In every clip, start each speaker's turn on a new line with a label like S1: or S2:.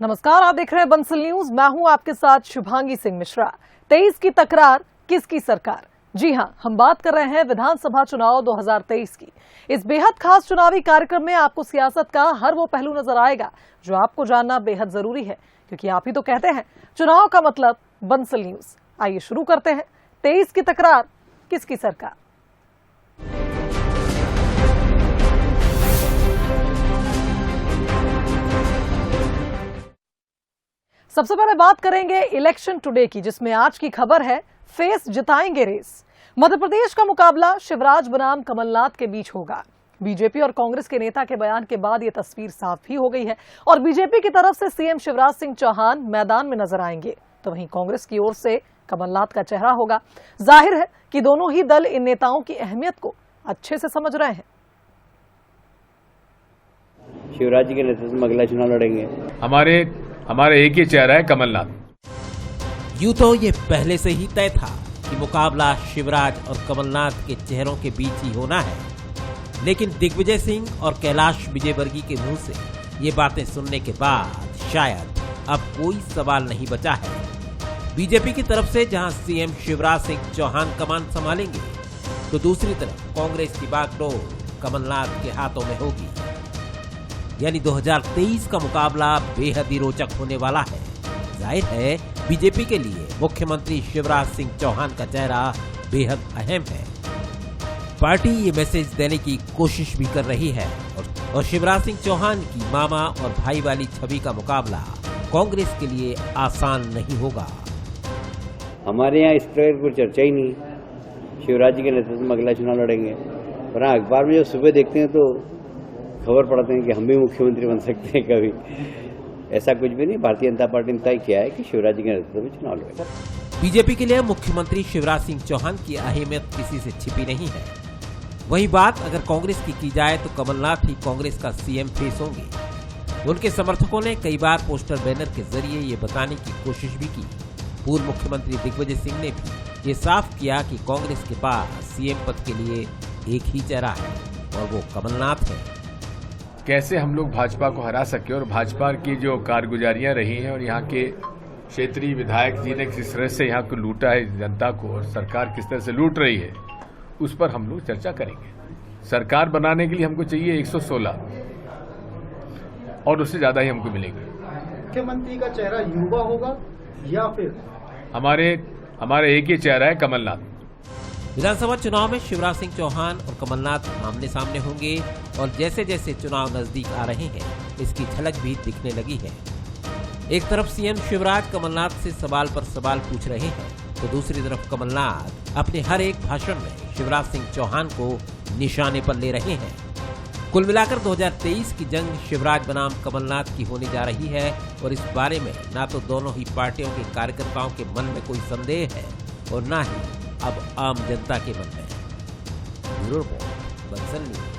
S1: नमस्कार, आप देख रहे हैं बंसल न्यूज। मैं हूं आपके साथ शुभांगी सिंह मिश्रा। 23 की तकरार किसकी सरकार? जी हां, हम बात कर रहे हैं विधानसभा चुनाव 2023 की। इस बेहद खास चुनावी कार्यक्रम में आपको सियासत का हर वो पहलू नजर आएगा जो आपको जानना बेहद जरूरी है, क्योंकि आप ही तो कहते हैं चुनाव का मतलब बंसल न्यूज। आइए शुरू करते हैं। 23 की तकरार किसकी सरकार? सबसे पहले बात करेंगे इलेक्शन टुडे की, जिसमें आज की खबर है फेस जिताएंगे रेस। मध्य प्रदेश का मुकाबला शिवराज बनाम कमलनाथ के बीच होगा। बीजेपी और कांग्रेस के नेता के बयान के बाद यह तस्वीर साफ भी हो गई है और बीजेपी की तरफ से सीएम शिवराज सिंह चौहान मैदान में नजर आएंगे, तो वहीं कांग्रेस की ओर से कमलनाथ का चेहरा होगा। जाहिर है कि दोनों ही दल इन नेताओं की अहमियत को अच्छे से समझ रहे हैं।
S2: शिवराज जी के नेतृत्व में अगला चुनाव लड़ेंगे।
S3: हमारे एक ही चेहरा है, कमलनाथ।
S4: यूं तो ये पहले से ही तय था कि मुकाबला शिवराज और कमलनाथ के चेहरों के बीच ही होना है, लेकिन दिग्विजय सिंह और कैलाश विजयवर्गीय के मुंह से ये बातें सुनने के बाद शायद अब कोई सवाल नहीं बचा है। बीजेपी की तरफ से जहां सीएम शिवराज सिंह चौहान कमान संभालेंगे, तो दूसरी तरफ कांग्रेस की बागडोर कमलनाथ के हाथों में होगी। यानी 2023 का मुकाबला बेहद ही रोचक होने वाला है। जाहिर है बीजेपी के लिए मुख्यमंत्री शिवराज सिंह चौहान का चेहरा बेहद अहम है। पार्टी ये मैसेज देने की कोशिश भी कर रही है और शिवराज सिंह चौहान की मामा और भाई वाली छवि का मुकाबला कांग्रेस के लिए आसान नहीं होगा।
S2: हमारे यहाँ इस तरह की चर्चा ही नहीं। शिवराज जी के नेतृत्व में अगला चुनाव लड़ेंगे, पर हाँ, अखबार में जब सुबह देखते हैं तो खबर पढ़ते हैं कि हम भी मुख्यमंत्री बन सकते हैं कभी। ऐसा कुछ भी नहीं। भारतीय जनता पार्टी ने तय किया है कि शिवराज जी के नेतृत्व में चुनाव लड़ेगा।
S4: बीजेपी के लिए मुख्यमंत्री शिवराज सिंह चौहान की अहमियत किसी से छिपी नहीं है। वही बात अगर कांग्रेस की जाए तो कमलनाथ ही कांग्रेस का सीएम फेस होंगे। उनके समर्थकों ने कई बार पोस्टर बैनर के जरिए ये बताने की कोशिश भी की। पूर्व मुख्यमंत्री दिग्विजय सिंह ने भी ये साफ किया कि कांग्रेस के पास सीएम पद के लिए एक ही चेहरा है और वो कमलनाथ है।
S3: कैसे हम लोग भाजपा को हरा सके और भाजपा की जो कारगुजारियां रही हैं और यहाँ के क्षेत्रीय विधायक जी ने किस तरह से यहाँ को लूटा है जनता को, और सरकार किस तरह से लूट रही है, उस पर हम लोग चर्चा करेंगे। सरकार बनाने के लिए हमको चाहिए 116 और उससे ज्यादा ही हमको मिलेंगे।
S5: मुख्यमंत्री का चेहरा युवा होगा या फिर
S3: हमारे एक ही चेहरा है, कमलनाथ।
S4: विधानसभा चुनाव में शिवराज सिंह चौहान और कमलनाथ आमने सामने होंगे और जैसे जैसे चुनाव नजदीक आ रहे हैं, इसकी झलक भी दिखने लगी है। एक तरफ सीएम शिवराज कमलनाथ से सवाल पर सवाल पूछ रहे हैं, तो दूसरी तरफ कमलनाथ अपने हर एक भाषण में शिवराज सिंह चौहान को निशाने पर ले रहे हैं। कुल मिलाकर 2023 की जंग शिवराज बनाम कमलनाथ की होने जा रही है और इस बारे में ना तो दोनों ही पार्टियों के कार्यकर्ताओं के मन में कोई संदेह है और ना ही अब आम जनता के मन में। Bureau report, Bansal news.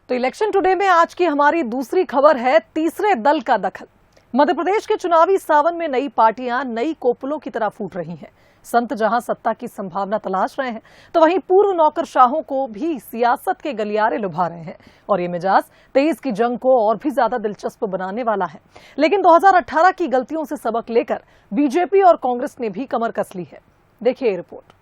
S1: तो इलेक्शन टुडे में आज की हमारी दूसरी खबर है तीसरे दल का दखल। मध्य प्रदेश के चुनावी सावन में नई पार्टियां नई कोपलों की तरह फूट रही हैं। संत जहां सत्ता की संभावना तलाश रहे हैं, तो वहीं पूर्व नौकरशाहों को भी सियासत के गलियारे लुभा रहे हैं और ये मिजाज 23 की जंग को और भी ज्यादा दिलचस्प बनाने वाला है। लेकिन 2018 की गलतियों से सबक लेकर बीजेपी और कांग्रेस ने भी कमर कस ली है। देखिए ये रिपोर्ट।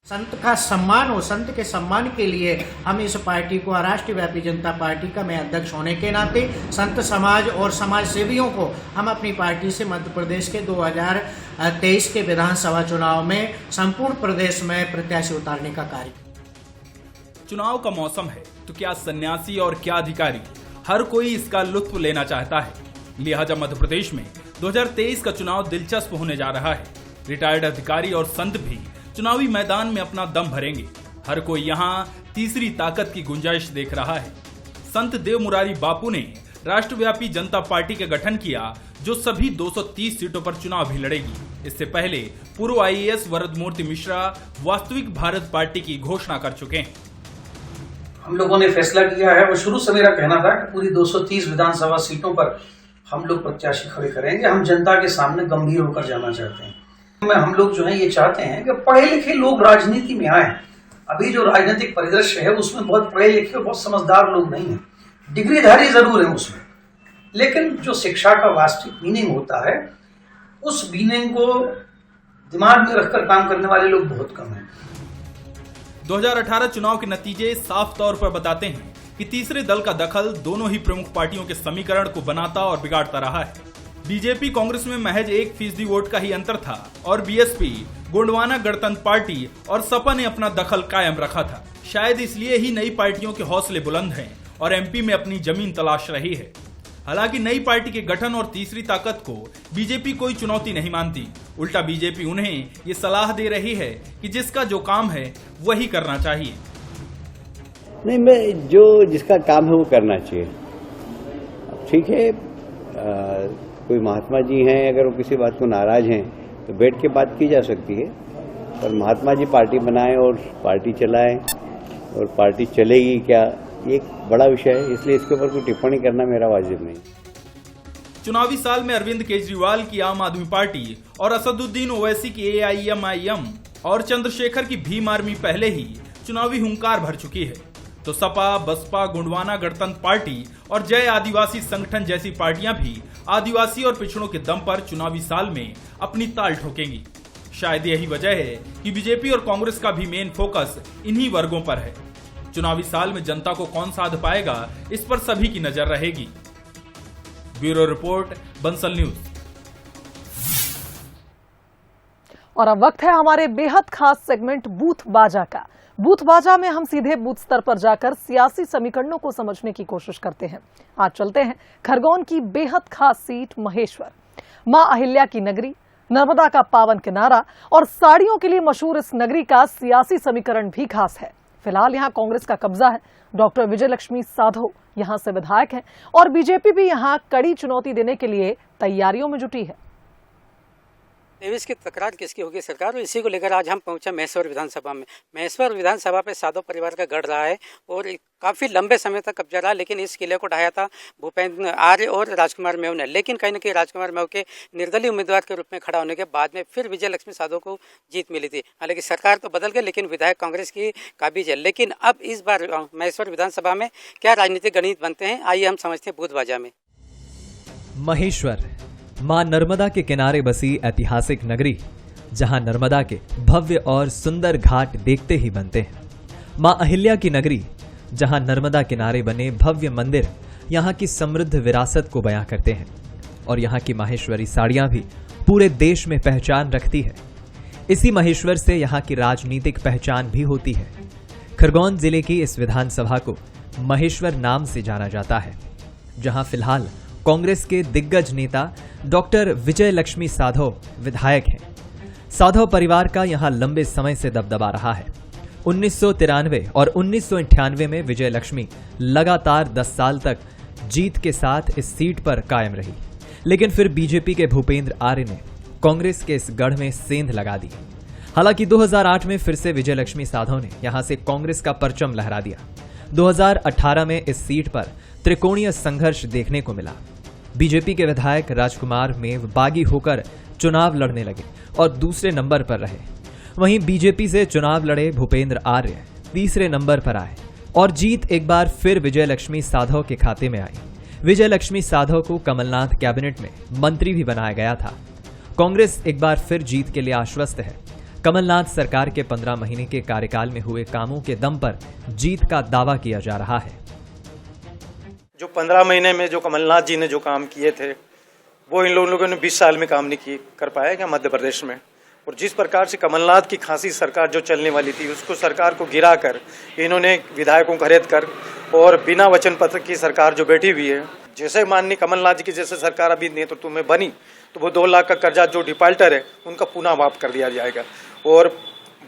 S5: संत का सम्मान हो, संत के सम्मान के लिए हम इस पार्टी को, राष्ट्रीय व्यापी जनता पार्टी का मैं अध्यक्ष होने के नाते, संत समाज और समाज सेवियों को हम अपनी पार्टी से मध्य प्रदेश के 2023 के विधानसभा चुनाव में संपूर्ण प्रदेश में प्रत्याशी उतारने का कार्य।
S6: चुनाव का मौसम है तो क्या सन्यासी और क्या अधिकारी, हर कोई इसका लुत्फ लेना चाहता है। लिहाजा मध्य प्रदेश में 2023 का चुनाव दिलचस्प होने जा रहा है। रिटायर्ड अधिकारी और संत भी चुनावी मैदान में अपना दम भरेंगे। हर कोई यहाँ तीसरी ताकत की गुंजाइश देख रहा है। संत देव मुरारी बापू ने राष्ट्रव्यापी जनता पार्टी का गठन किया, जो सभी 230 सीटों पर चुनाव भी लड़ेगी। इससे पहले पूर्व आईएएस वरदमूर्ति मिश्रा वास्तविक भारत पार्टी की घोषणा कर चुके हैं।
S7: हम लोगों ने फैसला किया है, वो शुरू से मेरा कहना था कि पूरी 230 विधानसभा सीटों पर हम लोग प्रत्याशी खड़े करेंगे। हम जनता के सामने गंभीर होकर जाना चाहते हैं। हम लोग जो है ये चाहते हैं कि पढ़े लिखे लोग राजनीति में आए। अभी जो राजनीतिक परिदृश्य है उसमें बहुत पढ़े लिखे और बहुत समझदार लोग नहीं हैं। डिग्रीधारी जरूर है उसमें, लेकिन जो शिक्षा का वास्तविक मीनिंग होता है उस मीनिंग को दिमाग में रखकर काम करने वाले लोग बहुत कम हैं।
S6: 2018 चुनाव के नतीजे साफ तौर पर बताते हैं कि तीसरे दल का दखल दोनों ही प्रमुख पार्टियों के समीकरण को बनाता और बिगाड़ता रहा है। बीजेपी कांग्रेस में महज 1% वोट का ही अंतर था और बीएसपी, गोंडवाना गणतंत्र पार्टी और सपा ने अपना दखल कायम रखा था। शायद इसलिए ही नई पार्टियों के हौसले बुलंद हैं और एमपी में अपनी जमीन तलाश रही है। हालांकि नई पार्टी के गठन और तीसरी ताकत को बीजेपी कोई चुनौती नहीं मानती। उल्टा बीजेपी उन्हें ये सलाह दे रही है कि जिसका जो काम है वही करना चाहिए।
S2: नहीं, मैं जो जिसका काम है वो करना चाहिए। ठीक है, कोई महात्मा जी हैं, अगर वो किसी बात को नाराज हैं तो बैठ के बात की जा सकती है, पर महात्मा जी पार्टी बनाएं और पार्टी चलाएं और पार्टी चलेगी क्या, ये एक बड़ा विषय है, इसलिए इसके ऊपर कोई टिप्पणी करना मेरा वाजिब नहीं।
S6: चुनावी साल में अरविंद केजरीवाल की आम आदमी पार्टी और असदुद्दीन ओवैसी की AIMIM और चंद्रशेखर की भीम आर्मी पहले ही चुनावी हुंकार भर चुकी है, तो सपा, बसपा, गोंडवाना गणतंत्र पार्टी और जय आदिवासी संगठन जैसी पार्टियां भी आदिवासी और पिछड़ों के दम पर चुनावी साल में अपनी ताल ठोकेंगी। शायद यही वजह है कि बीजेपी और कांग्रेस का भी मेन फोकस इन्हीं वर्गों पर है। चुनावी साल में जनता को कौन साध पाएगा, इस पर सभी की नजर रहेगी। Bureau report, Bansal news.
S1: और अब वक्त है हमारे बेहद खास सेगमेंट बूथ बाजा का। बूथ बाजा में हम सीधे बूथ स्तर पर जाकर सियासी समीकरणों को समझने की कोशिश करते हैं। आज चलते हैं खरगोन की बेहद खास सीट महेश्वर। मां अहिल्या की नगरी, नर्मदा का पावन किनारा और साड़ियों के लिए मशहूर इस नगरी का सियासी समीकरण भी खास है। फिलहाल यहां कांग्रेस का कब्जा है। डॉक्टर विजय लक्ष्मी साधो यहां से विधायक हैं और बीजेपी भी यहां कड़ी चुनौती देने के लिए तैयारियों में जुटी है।
S8: देवेश की तकरार किसकी होगी सरकार, और इसी को लेकर आज हम पहुंचे महेश्वर विधानसभा में। महेश्वर विधानसभा पे साधो परिवार का गढ़ रहा है और काफ़ी लंबे समय तक कब्जा रहा, लेकिन इस किले को ढाया था भूपेंद्र आर्य और राजकुमार मेव ने। लेकिन कहीं ना कहीं राजकुमार मेव के निर्दलीय उम्मीदवार के रूप में खड़ा होने के बाद में फिर विजय लक्ष्मी साधो को जीत मिली थी। हालांकि सरकार तो बदल गई, लेकिन विधायक कांग्रेस की काबिज है। लेकिन अब इस बार महेश्वर विधानसभा में क्या राजनीतिक गणित बनते हैं, आइए हम समझते हैं बूथ बाजा में।
S9: महेश्वर मां नर्मदा के किनारे बसी ऐतिहासिक नगरी, जहां नर्मदा के भव्य और सुंदर घाट देखते ही बनते हैं। मां अहिल्या की नगरी, जहां नर्मदा किनारे बने भव्य मंदिर यहां की समृद्ध विरासत को बयां करते हैं और यहां की माहेश्वरी साड़ियां भी पूरे देश में पहचान रखती है। इसी महेश्वर से यहां की राजनीतिक पहचान भी होती है। खरगोन जिले की इस विधानसभा को महेश्वर नाम से जाना जाता है, जहां फिलहाल कांग्रेस के दिग्गज नेता डॉक्टर विजय लक्ष्मी साधो विधायक हैं। साधो परिवार का यहां लंबे समय से दबदबा रहा है। 1993 और 1998 में विजय लक्ष्मी लगातार 10 साल तक जीत के साथ इस सीट पर कायम रही, लेकिन फिर बीजेपी के भूपेंद्र आर्य ने कांग्रेस के इस गढ़ में सेंध लगा दी। हालांकि 2008 में फिर से विजय लक्ष्मी साधो ने यहां से कांग्रेस का परचम लहरा दिया। 2018 में इस सीट पर त्रिकोणीय संघर्ष देखने को मिला। बीजेपी के विधायक राजकुमार मेव बागी होकर चुनाव लड़ने लगे और दूसरे नंबर पर रहे। वहीं बीजेपी से चुनाव लड़े भूपेंद्र आर्य तीसरे नंबर पर आए और जीत एक बार फिर विजय लक्ष्मी साधो के खाते में आई। विजय लक्ष्मी साधो को कमलनाथ कैबिनेट में मंत्री भी बनाया गया था। कांग्रेस एक बार फिर जीत के लिए आश्वस्त है। कमलनाथ सरकार के 15 महीने के कार्यकाल में हुए कामों के दम पर जीत का दावा किया जा रहा है।
S10: जो 15 महीने में जो कमलनाथ जी ने जो काम किए थे वो इन लोगों ने 20 साल में काम नहीं कर पाया क्या मध्य प्रदेश में। और जिस प्रकार से कमलनाथ की खासी सरकार जो चलने वाली थी उसको सरकार को गिरा कर इन्होंने विधायकों को खरीद कर और बिना वचन पत्र की सरकार जो बैठी हुई है, जैसे माननीय कमलनाथ जी की जैसे सरकार अभी नेतृत्व में बनी तो वो 2 लाख का कर्जा जो डिफाल्टर है उनका पुनः माफ कर दिया जाएगा। और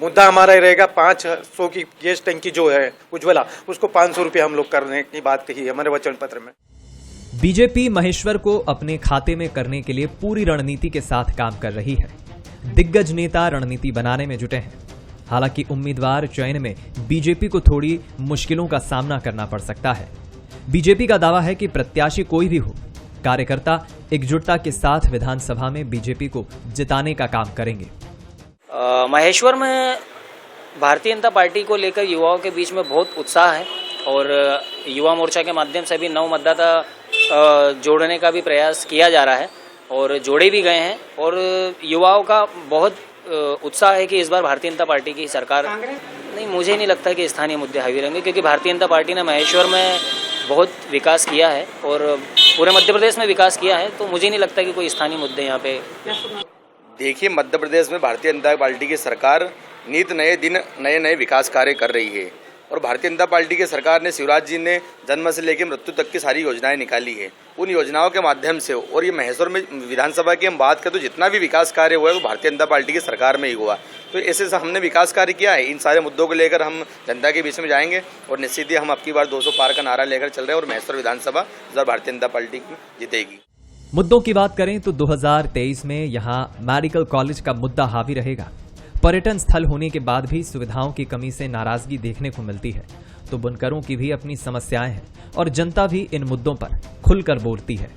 S10: मुद्दा हमारा ही रहेगा 500 की गैस टंकी जो है उज्ज्वला, उसको 500 रुपये हम लोग करने की बात कही है हमारे वचन पत्र में।
S9: बीजेपी महेश्वर को अपने खाते में करने के लिए पूरी रणनीति के साथ काम कर रही है। दिग्गज नेता रणनीति बनाने में जुटे हैं। हालांकि उम्मीदवार चयन में बीजेपी को थोड़ी मुश्किलों का सामना करना पड़ सकता है। बीजेपी का दावा है कि प्रत्याशी कोई भी हो, कार्यकर्ता एकजुटता के साथ विधानसभा में बीजेपी को जिताने का काम करेंगे।
S11: महेश्वर में भारतीय जनता पार्टी को लेकर युवाओं के बीच में बहुत उत्साह है और युवा मोर्चा के माध्यम से भी नव मतदाता जोड़ने का भी प्रयास किया जा रहा है और जोड़े भी गए हैं और युवाओं का बहुत उत्साह है कि इस बार भारतीय जनता पार्टी की सरकार नहीं, मुझे नहीं लगता कि स्थानीय मुद्दे हावी रहेंगे क्योंकि भारतीय जनता पार्टी ने महेश्वर में बहुत विकास किया है और पूरे मध्य प्रदेश में विकास किया है, तो मुझे नहीं लगता कि कोई स्थानीय मुद्दे यहाँ पे।
S12: देखिए, मध्य प्रदेश में भारतीय जनता पार्टी की सरकार नित नए दिन नए नए विकास कार्य कर रही है और भारतीय जनता पार्टी की सरकार ने शिवराज जी ने जन्म से लेकर मृत्यु तक की सारी योजनाएं निकाली है। उन योजनाओं के माध्यम से और ये महेश्वर में विधानसभा की हम बात करें तो जितना भी विकास कार्य हुआ है वो भारतीय जनता पार्टी की सरकार में ही हुआ। तो ऐसे से हमने विकास कार्य किया है। इन सारे मुद्दों को लेकर हम जनता के बीच में जाएंगे और निश्चित ही हम अब की बार 200 पार का नारा लेकर चल रहे हैं और महेश्वर विधानसभा भारतीय जनता पार्टी जीतेगी।
S9: मुद्दों की बात करें तो 2023 में यहाँ मेडिकल कॉलेज का मुद्दा हावी रहेगा। पर्यटन स्थल होने के बाद भी सुविधाओं की कमी से नाराजगी देखने को मिलती है, तो बुनकरों की भी अपनी समस्याएं हैं और जनता भी इन मुद्दों पर खुलकर बोलती है।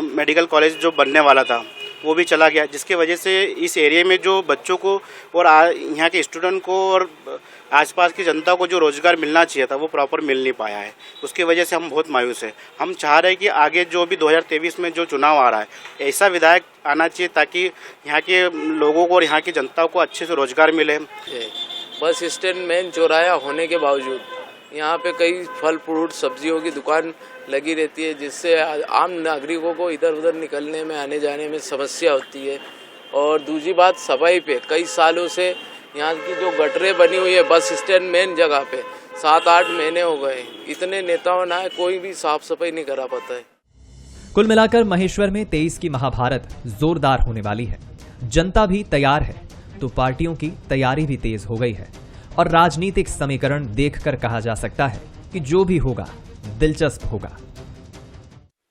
S13: मेडिकल कॉलेज जो बनने वाला था वो भी चला गया, जिसके वजह से इस एरिया में जो बच्चों को और यहाँ के स्टूडेंट को और आसपास की जनता को जो रोजगार मिलना चाहिए था वो प्रॉपर मिल नहीं पाया है। उसकी वजह से हम बहुत मायूस हैं। हम चाह रहे हैं कि आगे जो भी 2023 में जो चुनाव आ रहा है ऐसा विधायक आना चाहिए ताकि यहाँ के लोगों को और यहाँ की जनता को अच्छे से रोजगार मिले।
S14: बस स्टैंड मेन चौराया होने के बावजूद यहाँ पे कई फल फ्रूट सब्जियों की दुकान लगी रहती है, जिससे आम नागरिकों को इधर उधर निकलने में आने जाने में समस्या होती है। और दूसरी बात, सफाई पे कई सालों से यहाँ की जो गटरें बनी हुई है बस स्टैंड मेन जगह पे 7-8 महीने हो गए, इतने नेताओं ने कोई भी साफ सफाई नहीं करा पाता है।
S9: कुल मिलाकर महेश्वर में 23 की महाभारत जोरदार होने वाली है। जनता भी तैयार है तो पार्टियों की तैयारी भी तेज हो गई है और राजनीतिक समीकरण देखकर कहा जा सकता है कि जो भी होगा दिलचस्प होगा।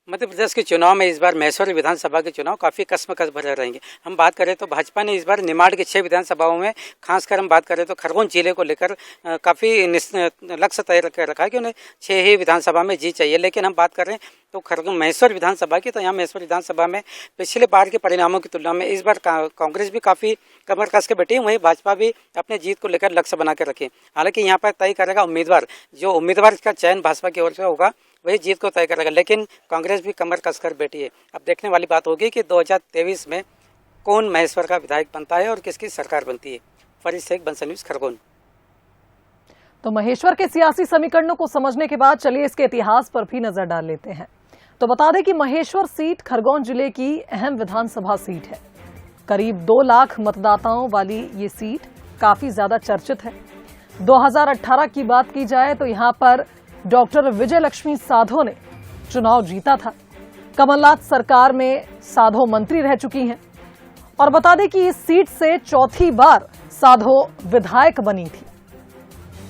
S8: मध्य प्रदेश के चुनाव में इस बार महेश्वर विधानसभा के चुनाव काफ़ी कसमकस भरे रहेंगे। हम बात करें तो भाजपा ने इस बार निमाड़ के 6 विधानसभाओं में, खासकर हम बात करें तो खरगोन जिले को लेकर काफ़ी लक्ष्य तय कर रखा है कि उन्हें 6 ही विधानसभा में जीत चाहिए। लेकिन हम बात करें तो खरगोन महेश्वर विधानसभा की, तो यहाँ महेश्वर विधानसभा में पिछले बार के परिणामों की तुलना में इस बार कांग्रेस भी काफ़ी कमर कस के बैठी, वहीं भाजपा भी अपने जीत को लेकर लक्ष्य बना के रखे। हालांकि यहाँ पर तय करेगा उम्मीदवार, जो उम्मीदवार का चयन भाजपा की ओर से होगा वही जीत को तय करेगा, लेकिन कांग्रेस भी कमर कसकर बैठी है। अब देखने वाली बात होगी कि 2023 में कौन महेश्वर का विधायक बनता है और किसकी सरकार बनती है। फरीद शेख, बंसल न्यूज़, खरगोन।
S1: तो महेश्वर के सियासी समीकरणों को समझने के बाद चलिए इसके इतिहास पर भी नजर डाल लेते हैं। तो बता दें कि महेश्वर सीट खरगोन जिले की अहम विधानसभा सीट है। करीब 2 लाख मतदाताओं वाली ये सीट काफी ज्यादा चर्चित है। 2018 की बात की जाए तो यहाँ पर डॉक्टर विजय लक्ष्मी साधो ने चुनाव जीता था। कमलनाथ सरकार में साधो मंत्री रह चुकी हैं और बता दें कि इस सीट से चौथी बार साधो विधायक बनी थी।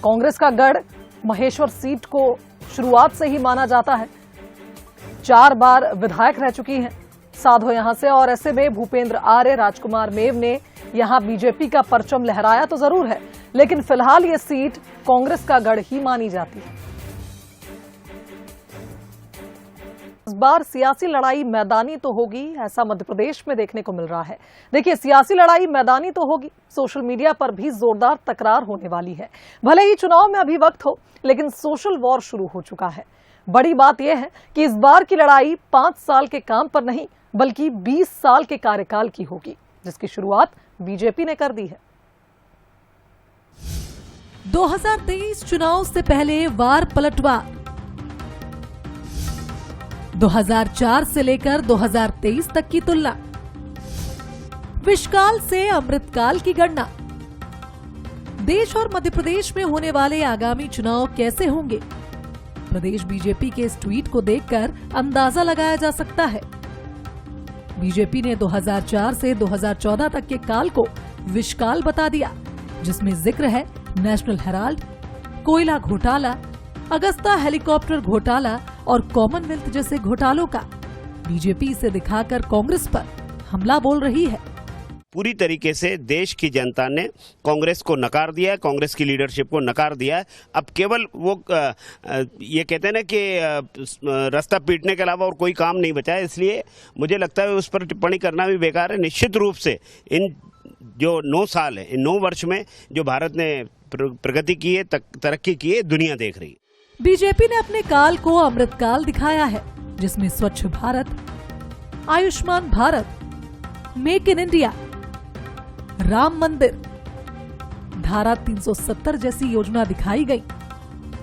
S1: कांग्रेस का गढ़ महेश्वर सीट को शुरुआत से ही माना जाता है। 4 बार विधायक रह चुकी हैं साधो यहां से, और ऐसे में भूपेंद्र आर्य, राजकुमार मेव ने यहां बीजेपी का परचम लहराया तो जरूर है, लेकिन फिलहाल ये सीट कांग्रेस का गढ़ ही मानी जाती है। इस बार सियासी लड़ाई मैदानी तो होगी, ऐसा मध्य प्रदेश में देखने को मिल रहा है। देखिए, सियासी लड़ाई मैदानी तो होगी, सोशल मीडिया पर भी जोरदार तकरार होने वाली है। भले ही चुनाव में अभी वक्त हो, लेकिन सोशल वॉर शुरू हो चुका है। बड़ी बात यह है कि इस बार की लड़ाई 5 साल के काम पर नहीं बल्कि 20 साल के कार्यकाल की होगी, जिसकी शुरुआत बीजेपी ने कर दी है।
S15: 2023 चुनाव से पहले वार पलटवार, 2004 से लेकर 2023 तक की तुलना, विषकाल से अमृतकाल की गणना। देश और मध्य प्रदेश में होने वाले आगामी चुनाव कैसे होंगे, प्रदेश बीजेपी के इस ट्वीट को देखकर अंदाजा लगाया जा सकता है। बीजेपी ने 2004 से 2014 तक के काल को विषकाल बता दिया, जिसमें जिक्र है नेशनल हेराल्ड, कोयला घोटाला, अगस्ता हेलीकॉप्टर घोटाला और कॉमनवेल्थ जैसे घोटालों का। बीजेपी इसे दिखाकर कांग्रेस पर हमला बोल रही है।
S16: पूरी तरीके से देश की जनता ने कांग्रेस को नकार दिया है, कांग्रेस की लीडरशिप को नकार दिया है। अब केवल वो ये कहते हैं ना कि रास्ता पीटने के अलावा और कोई काम नहीं बचा है, इसलिए मुझे लगता है उस पर टिप्पणी करना भी बेकार है। निश्चित रूप से इन जो 9 साल है, इन 9 वर्ष में जो भारत ने प्रगति की है, तरक्की की है, दुनिया देख रही है।
S15: बीजेपी ने अपने काल को अमृत काल दिखाया है, जिसमें स्वच्छ Bharat, Ayushman Bharat, make in India, Ram मंदिर, धारा 370 जैसी योजना दिखाई गई।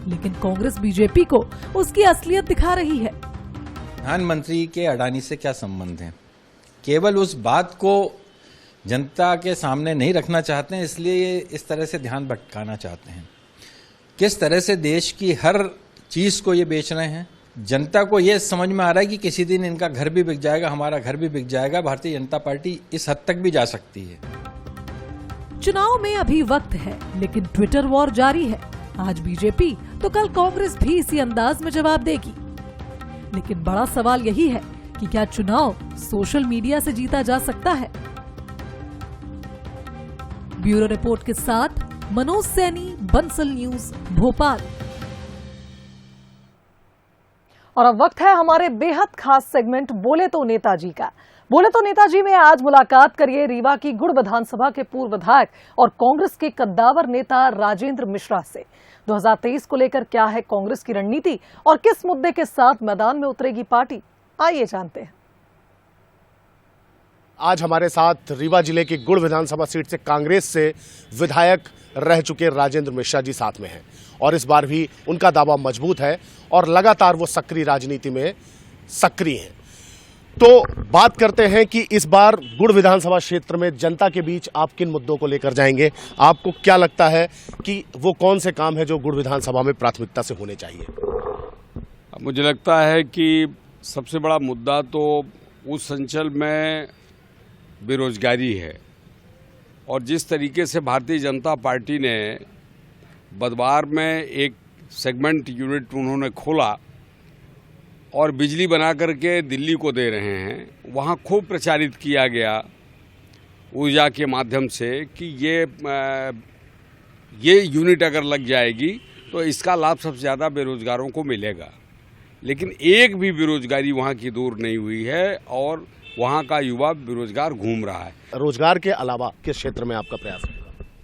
S15: लेकिन कांग्रेस बीजेपी को उसकी असलियत दिखा रही है।
S17: प्रधानमंत्री के अडानी से क्या संबंध है? केवल उस बात को जनता के सामने नहीं रखना चाहते हैं, इसलिए ये इस तरह से ध्यान भटकाना चाहते हैं। किस तरह से देश की हर चीज को ये बेच रहे हैं। जनता को ये समझ में आ रहा है कि किसी दिन इनका घर भी बिक जाएगा, हमारा घर भी बिक जाएगा। भारतीय जनता पार्टी इस हद तक भी जा सकती है।
S15: चुनाव में अभी वक्त है, लेकिन ट्विटर वॉर जारी है। आज बीजेपी तो कल कांग्रेस भी इसी अंदाज में जवाब देगी। लेकिन बड़ा सवाल यही है कि क्या चुनाव सोशल मीडिया से जीता जा सकता है? ब्यूरो रिपोर्ट के साथ मनोज सैनी, बंसल न्यूज, भोपाल।
S1: और अब वक्त है हमारे बेहद खास सेगमेंट बोले तो नेताजी का। बोले तो नेताजी में आज मुलाकात करिए रीवा की गुड़ विधानसभा के पूर्व विधायक और कांग्रेस के कद्दावर नेता राजेंद्र मिश्रा से। 2023 को लेकर क्या है कांग्रेस की रणनीति और किस मुद्दे के साथ मैदान में उतरेगी पार्टी, आइए जानते हैं।
S18: आज हमारे साथ रीवा जिले की गुड़ विधानसभा सीट से कांग्रेस से विधायक रह चुके राजेंद्र मिश्रा जी साथ में हैं और इस बार भी उनका दावा मजबूत है और लगातार वो सक्रिय राजनीति में सक्रिय हैं। तो बात करते हैं कि इस बार गुड़ विधानसभा क्षेत्र में जनता के बीच आप किन मुद्दों को लेकर जाएंगे। आपको क्या लगता है कि वो कौन से काम है जो गुड़ विधानसभा में प्राथमिकता से होने चाहिए?
S19: मुझे लगता है कि सबसे बड़ा मुद्दा तो उस अंचल में बेरोजगारी है और जिस तरीके से भारतीय जनता पार्टी ने बदवार में एक सेगमेंट यूनिट उन्होंने खोला और बिजली बना करके दिल्ली को दे रहे हैं, वहाँ खूब प्रचारित किया गया ऊर्जा के माध्यम से कि ये यूनिट अगर लग जाएगी तो इसका लाभ सबसे ज़्यादा बेरोजगारों को मिलेगा। लेकिन एक भी बेरोजगारी वहाँ की दूर नहीं हुई है और वहाँ का युवा बेरोजगार घूम रहा है।
S18: रोजगार के अलावा किस क्षेत्र में आपका प्रयास है?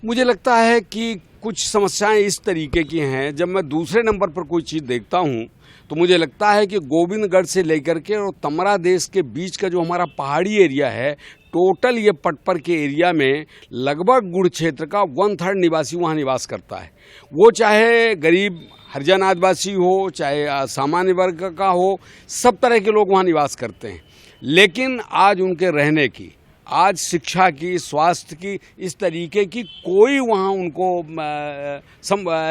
S19: मुझे लगता है कि कुछ समस्याएं इस तरीके की हैं, जब मैं दूसरे नंबर पर कोई चीज़ देखता हूँ तो मुझे लगता है कि गोविंदगढ़ से लेकर के और तमरा देश के बीच का जो हमारा पहाड़ी एरिया है, टोटल ये पटपर के एरिया में लगभग गुड़ क्षेत्र का 1/3 निवासी वहाँ निवास करता है। वो चाहे गरीब हरिजन आदिवासी हो, चाहे सामान्य वर्ग का हो, सब तरह के लोग वहाँ निवास करते हैं। लेकिन आज उनके रहने की, आज शिक्षा की, स्वास्थ्य की, इस तरीके की कोई वहाँ उनको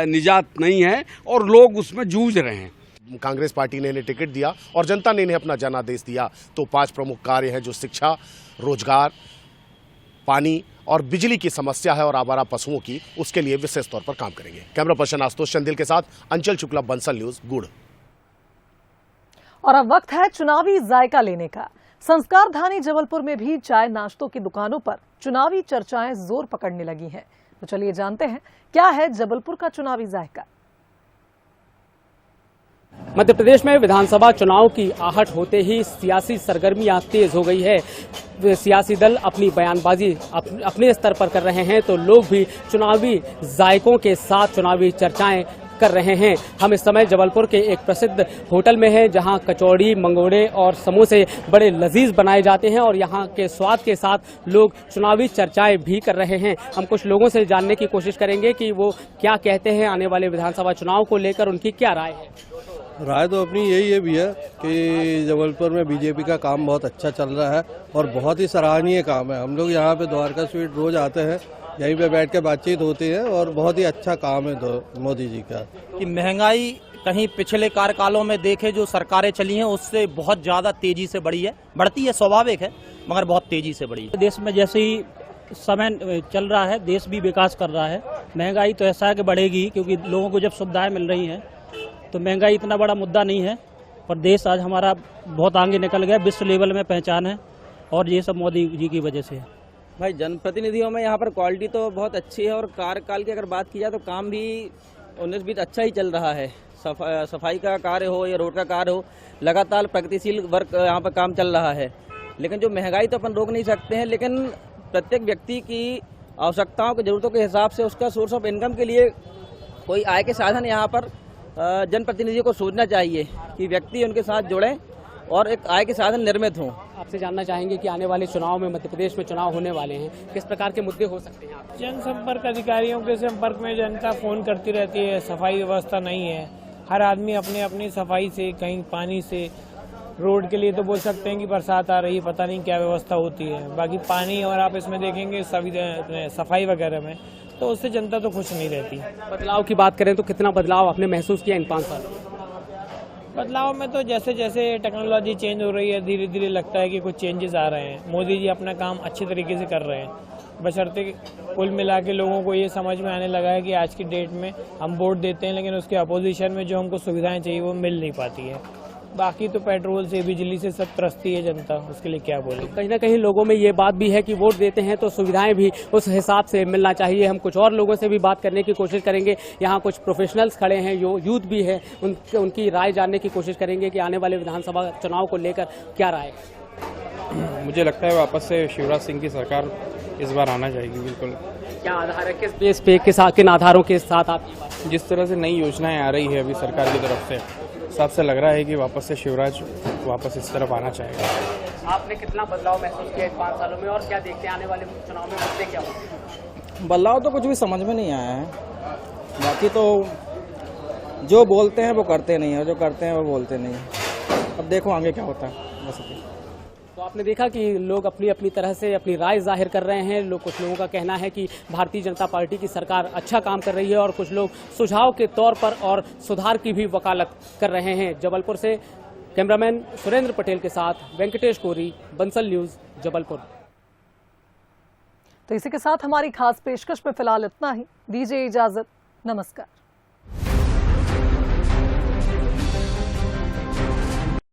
S19: निजात नहीं है और लोग उसमें जूझ रहे हैं।
S18: कांग्रेस पार्टी ने इन्हें टिकट दिया और जनता ने इन्हें अपना जनादेश दिया, तो 5 प्रमुख कार्य हैं जो शिक्षा, रोजगार, पानी और बिजली की समस्या है और आवारा पशुओं की, उसके लिए विशेष तौर पर काम करेंगे। कैमरा पर्सन आशुतोष चंदिल के साथ अंचल शुक्ला, बंसल न्यूज, गुड़।
S1: और अब वक्त है चुनावी जायका लेने का। संस्कार धानी जबलपुर में भी चाय नाश्तों की दुकानों पर चुनावी चर्चाएं जोर पकड़ने लगी हैं। तो चलिए जानते हैं क्या है जबलपुर का चुनावी जायका।
S20: मध्य प्रदेश में विधानसभा चुनाव की आहट होते ही सियासी सरगर्मियां तेज हो गई है। सियासी दल अपनी बयानबाजी अपने स्तर पर कर रहे हैं, तो लोग भी चुनावी जायकों के साथ चुनावी चर्चाएं कर रहे हैं। हम इस समय जबलपुर के एक प्रसिद्ध होटल में हैं, जहां कचौड़ी, मंगोड़े और समोसे बड़े लजीज बनाए जाते हैं और यहां के स्वाद के साथ लोग चुनावी चर्चाएं भी कर रहे हैं। हम कुछ लोगों से जानने की कोशिश करेंगे कि वो क्या कहते हैं आने वाले विधानसभा चुनाव को लेकर, उनकी क्या राय है।
S21: राय तो अपनी यही है भैया कि जबलपुर में बीजेपी का काम बहुत अच्छा चल रहा है और बहुत ही सराहनीय काम है। हम लोग यहाँ पे द्वारका स्वीट रोज आते हैं, यहीं पे बैठ के बातचीत होती है और बहुत ही अच्छा काम है मोदी जी का।
S22: कि महंगाई कहीं पिछले कार्यकालों में देखे जो सरकारें चली हैं उससे बहुत ज़्यादा तेजी से बढ़ी है, बढ़ती है, स्वाभाविक है, मगर बहुत तेजी से बढ़ी है।
S23: देश में जैसे ही समय चल रहा है, देश भी विकास कर रहा है। महंगाई तो ऐसा है कि बढ़ेगी, क्योंकि लोगों को जब सुविधाएं मिल रही हैं तो महंगाई इतना बड़ा मुद्दा नहीं है और देश आज हमारा बहुत आगे निकल गया, विश्व लेवल में पहचान है और ये सब मोदी जी की वजह से है।
S24: भाई जनप्रतिनिधियों में यहाँ पर क्वालिटी तो बहुत अच्छी है और कार्यकाल की अगर बात की जाए तो काम भी 19-20 अच्छा ही चल रहा है। सफाई का कार्य हो या रोड का कार्य हो, लगातार प्रगतिशील वर्क यहाँ पर काम चल रहा है। लेकिन जो महंगाई तो अपन रोक नहीं सकते हैं, लेकिन प्रत्येक व्यक्ति की आवश्यकताओं की जरूरतों के हिसाब से उसका सोर्स ऑफ इनकम के लिए कोई आय के साधन यहाँ पर जनप्रतिनिधियों को सोचना चाहिए कि व्यक्ति उनके साथ जुड़े और एक आय के साधन निर्मित हों।
S20: आपसे जानना चाहेंगे कि आने वाले चुनाव में मध्य प्रदेश में चुनाव होने वाले हैं, किस प्रकार के मुद्दे हो सकते हैं आप?
S23: जनसंपर्क अधिकारियों के संपर्क में जनता फोन करती रहती है, सफाई व्यवस्था नहीं है। हर आदमी अपने अपनी सफाई से, कहीं पानी से, रोड के लिए तो बोल सकते हैं कि बरसात आ रही है, पता नहीं क्या व्यवस्था होती है। बाकी पानी और आप इसमें देखेंगे सभी सफाई वगैरह में, तो उससे जनता तो खुश नहीं रहती।
S20: बदलाव की बात करें तो कितना बदलाव आपने महसूस किया इन 5 सालों में?
S23: बदलाव में तो जैसे जैसे टेक्नोलॉजी चेंज हो रही है, धीरे धीरे लगता है कि कुछ चेंजेस आ रहे हैं। मोदी जी अपना काम अच्छे तरीके से कर रहे हैं, बशर्ते कुल मिला के लोगों को ये समझ में आने लगा है कि आज की डेट में हम वोट देते हैं लेकिन उसके अपोजिशन में जो हमको सुविधाएं चाहिए वो मिल नहीं पाती है। बाकी तो पेट्रोल से, बिजली से सब त्रस्ती है जनता, उसके लिए क्या बोले।
S20: कहीं ना कहीं लोगों में ये बात भी है कि वोट देते हैं तो सुविधाएं भी उस हिसाब से मिलना चाहिए। हम कुछ और लोगों से भी बात करने की कोशिश करेंगे। यहाँ कुछ प्रोफेशनल्स खड़े हैं, यूथ भी है, उनकी राय जानने की कोशिश करेंगे कि आने वाले विधानसभा चुनाव को लेकर क्या राय।
S3: मुझे लगता है वापस से शिवराज सिंह की सरकार इस बार आना चाहिए। बिल्कुल।
S20: क्या आधार है, किस बेस पे, किन आधारों के साथ आप?
S3: जिस तरह से नई योजनाएं आ रही है अभी सरकार की तरफ से, साफ से लग रहा है कि वापस से शिवराज वापस इस तरफ आना चाहेगा।
S20: आपने कितना बदलाव महसूस किया इन 5 सालों में और क्या देखते हैं आने वाले चुनाव में मुद्दे क्या होंगे?
S24: बदलाव तो कुछ भी समझ में नहीं आया है। बाकी तो जो बोलते हैं वो करते नहीं है, जो करते हैं वो बोलते नहीं है। अब देखो आगे क्या होता है। बस
S20: तो आपने देखा कि लोग अपनी अपनी तरह से अपनी राय जाहिर कर रहे हैं। कुछ लोगों का कहना है कि भारतीय जनता पार्टी की सरकार अच्छा काम कर रही है और कुछ लोग सुझाव के तौर पर और सुधार की भी वकालत कर रहे हैं। जबलपुर से कैमरामैन सुरेंद्र पटेल के साथ वेंकटेश कोरी, बंसल न्यूज, जबलपुर।
S1: तो इसी के साथ हमारी खास पेशकश में फिलहाल इतना ही। दीजिए इजाजत, नमस्कार।